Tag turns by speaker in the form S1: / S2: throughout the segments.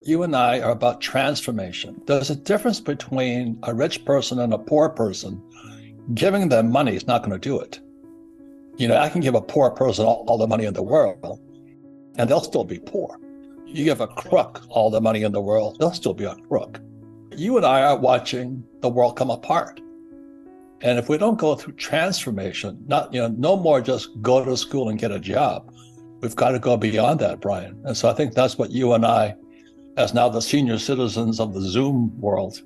S1: you and I are about transformation. There's a difference between a rich person and a poor person. Giving them money is not going to do it. I can give a poor person all the money in the world, and they'll still be poor. You give a crook all the money in the world, they'll still be a crook. You and I are watching the world come apart. And if we don't go through transformation, no more just go to school and get a job. We've got to go beyond that, Brian. And so I think that's what you and I, as now the senior citizens of the Zoom world,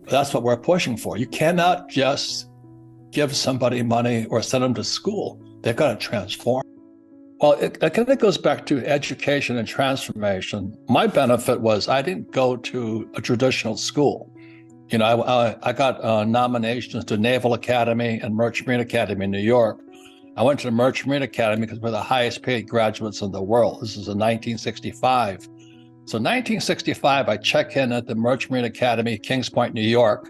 S1: that's what we're pushing for. You cannot just give somebody money or send them to school. They've got to transform. Well, it kind of goes back to education and transformation. My benefit was I didn't go to a traditional school. I got nominations to Naval Academy and Merchant Marine Academy in New York. I went to the Merchant Marine Academy because we're the highest paid graduates in the world. This is in 1965. So 1965, I check in at the Merchant Marine Academy, Kings Point, New York.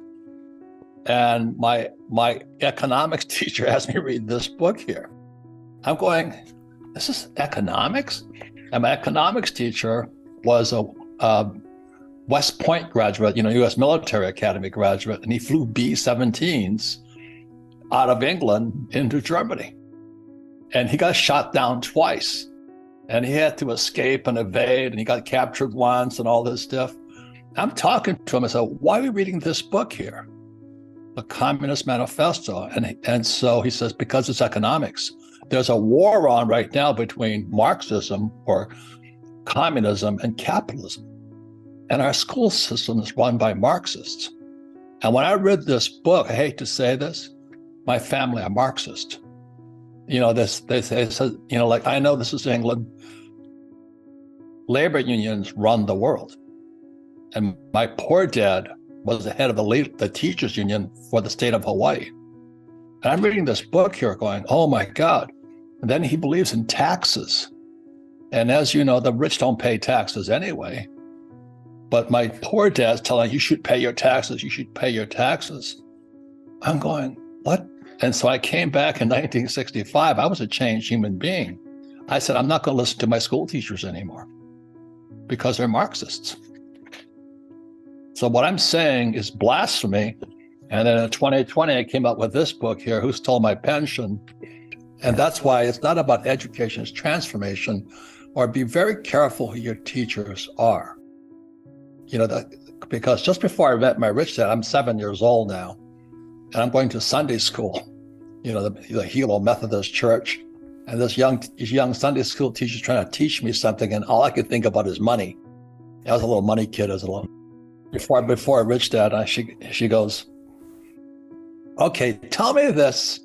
S1: And my economics teacher asked me to read this book here. I'm going, this is economics? And my economics teacher was a West Point graduate, U.S. Military Academy graduate, and he flew B-17s out of England into Germany. And he got shot down twice. And he had to escape and evade, and he got captured once and all this stuff. I'm talking to him. I said, why are we reading this book here? The Communist Manifesto. And so he says, because it's economics. There's a war on right now between Marxism or communism and capitalism. And our school system is run by Marxists. And when I read this book, I hate to say this, my family are Marxist. They said, I know this is England. Labor unions run the world. And my poor dad was the head of the teachers union for the state of Hawaii. And I'm reading this book here going, oh my God. And then he believes in taxes. And as you know, the rich don't pay taxes anyway. But my poor dad's telling you should pay your taxes. You should pay your taxes. I'm going, what? And so I came back in 1965. I was a changed human being. I said, I'm not going to listen to my school teachers anymore because they're Marxists. So what I'm saying is blasphemy. And then in 2020, I came up with this book here, Who Stole My Pension? And that's why it's not about education, it's transformation. Or be very careful who your teachers are. Because just before I met my rich dad, I'm 7 years old now, and I'm going to Sunday school, the Hilo Methodist Church, and this young Sunday school teacher's trying to teach me something, and all I could think about is money. I was a little money kid before rich dad. She goes, okay, tell me this.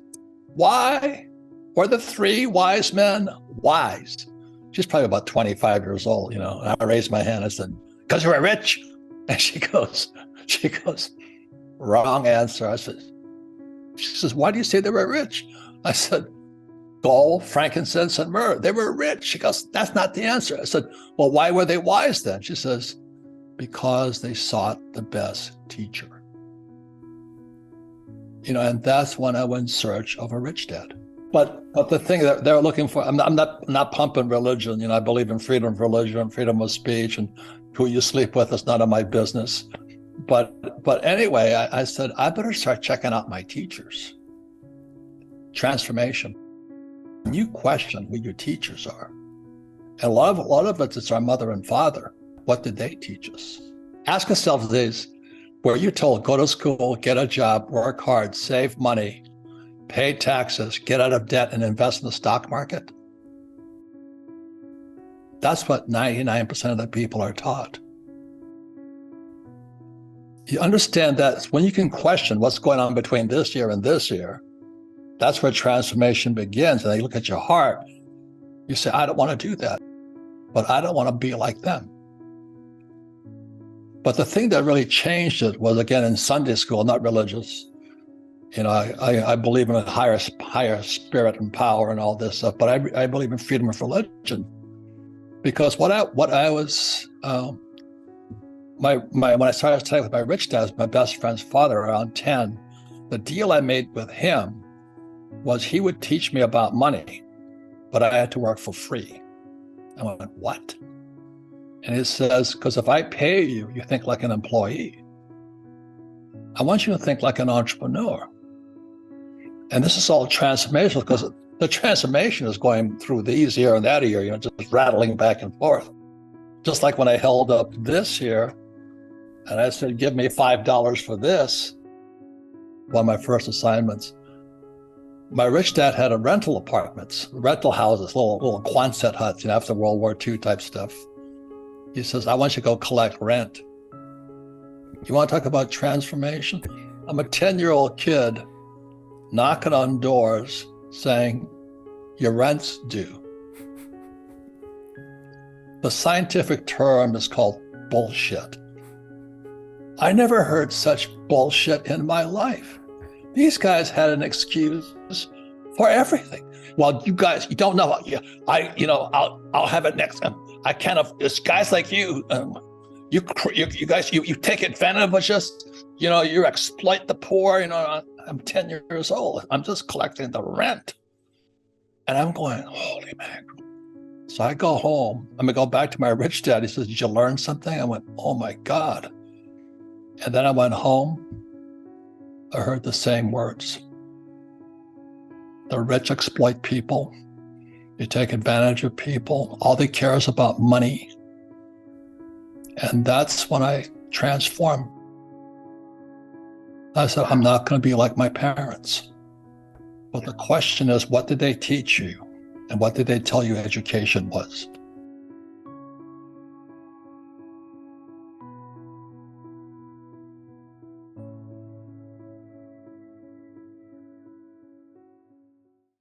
S1: Why were the three wise men wise? She's probably about 25 years old, and I raised my hand. I said, because they were rich. And she goes, wrong answer. She says, why do you say they were rich? I said, gold, frankincense, and myrrh. They were rich. She goes, that's not the answer. I said, well, why were they wise then? She says, because they sought the best teacher. And that's when I went in search of a rich dad. But the thing that they're looking for, I'm not pumping religion. I believe in freedom of religion, freedom of speech, and who you sleep with is none of my business. But anyway, I said, I better start checking out my teachers. Transformation. You question who your teachers are. And a lot of it's our mother and father. What did they teach us? Ask yourself these. Were you told, go to school, get a job, work hard, save money, pay taxes, get out of debt, and invest in the stock market? That's what 99% of the people are taught. You understand that when you can question what's going on between this year and this year, that's where transformation begins. And they look at your heart. You say, I don't want to do that, but I don't want to be like them. But the thing that really changed it was, again, in Sunday school, not religious. I believe in a higher spirit and power and all this stuff, but I believe in freedom of religion. Because when I started studying with my rich dad, my best friend's father, around 10, the deal I made with him was he would teach me about money, but I had to work for free. I went, what? And he says, because if I pay you, you think like an employee. I want you to think like an entrepreneur. And this is all transformational because the transformation is going through these ear and that ear, just rattling back and forth. Just like when I held up this here and I said, give me $5 for this, one of my first assignments. My rich dad had rental apartments, rental houses, little Quonset huts, after World War II type stuff. He says, I want you to go collect rent. You want to talk about transformation? I'm a 10-year-old kid knocking on doors saying, your rent's due. The scientific term is called bullshit. I never heard such bullshit in my life. These guys had an excuse for everything. Well, you guys, you don't know. I'll have it next time. I can't. It's guys like you. You guys, you take advantage of us. You exploit the poor. I'm 10 years old. I'm just collecting the rent, and I'm going, holy mackerel. So I go home. I'm gonna go back to my rich dad. He says, did you learn something? I went, oh my God. And then I went home. I heard the same words. The rich exploit people. You take advantage of people. All they care is about money. And that's when I transformed. I said, I'm not going to be like my parents. But the question is, what did they teach you? And what did they tell you education was?